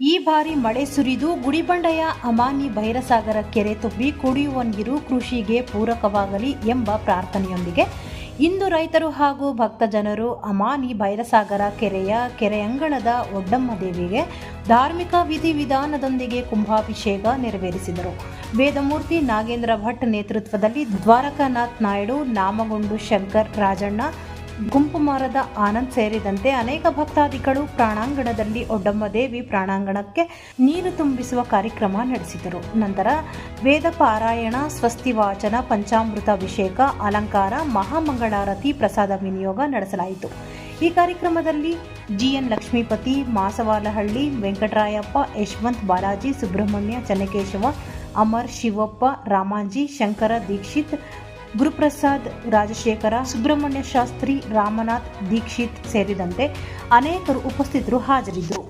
ಈ ಬಾರಿ ಮಳೆ ಸುರಿದು ಗುಡಿಬಂಡೆಯ ಅಮಾನಿ ಭೈರಸಾಗರ ಕೆರೆ ತುಂಬಿ ಕುಡಿಯುವ ನೀರು ಕೃಷಿಗೆ ಪೂರಕವಾಗಲಿ ಎಂಬ ಪ್ರಾರ್ಥನೆಯೊಂದಿಗೆ ಇಂದು ರೈತರು ಹಾಗೂ ಭಕ್ತಜನರು ಅಮಾನಿ ಭೈರಸಾಗರ ಕೆರೆಯಂಗಣದ ಒಡ್ಡಮ್ಮ ದೇವಿಗೆ ಧಾರ್ಮಿಕ ವಿಧಿವಿಧಾನದೊಂದಿಗೆ ಕುಂಭಾಭಿಷೇಕ ನೆರವೇರಿಸಿದರು. ವೇದಮೂರ್ತಿ ನಾಗೇಂದ್ರ ಭಟ್ ನೇತೃತ್ವದಲ್ಲಿ ದ್ವಾರಕಾನಾಥ್ ನಾಯ್ಡು, ನಾಮಗೊಂಡು ಶಂಕರ್, ರಾಜಣ್ಣ, ಗುಂಪುಮಾರದ ಆನಂದ್ ಸೇರಿದಂತೆ ಅನೇಕ ಭಕ್ತಾದಿಗಳು ಪ್ರಾಣಾಂಗಣದಲ್ಲಿ ಒಡ್ಡಮ್ಮ ದೇವಿ ಪ್ರಾಣಾಂಗಣಕ್ಕೆ ನೀರು ತುಂಬಿಸುವ ಕಾರ್ಯಕ್ರಮ ನಡೆಸಿದರು. ನಂತರ ವೇದ ಪಾರಾಯಣ, ಸ್ವಸ್ತಿ ವಾಚನ, ಪಂಚಾಮೃತ ಅಭಿಷೇಕ, ಅಲಂಕಾರ, ಮಹಾಮಂಗಳಾರತಿ, ಪ್ರಸಾದ ವಿನಿಯೋಗ ನಡೆಸಲಾಯಿತು. ಈ ಕಾರ್ಯಕ್ರಮದಲ್ಲಿ ಜಿಎನ್ ಲಕ್ಷ್ಮೀಪತಿ, ಮಾಸವಾಲಹಳ್ಳಿ, ವೆಂಕಟರಾಯಪ್ಪ, ಯಶವಂತ್, ಬಾಲಾಜಿ, ಸುಬ್ರಹ್ಮಣ್ಯ, ಚನ್ನಕೇಶವ, ಅಮರ್, ಶಿವಪ್ಪ, ರಾಮಾಂಜಿ, ಶಂಕರ ದೀಕ್ಷಿತ್, ಗುರುಪ್ರಸಾದ್, ರಾಜಶೇಖರ, ಸುಬ್ರಹ್ಮಣ್ಯ ಶಾಸ್ತ್ರಿ, ರಾಮನಾಥ್ ದೀಕ್ಷಿತ್ ಸೇರಿದಂತೆ ಅನೇಕರು ಉಪಸ್ಥಿತರು ಹಾಜರಿದ್ದರು.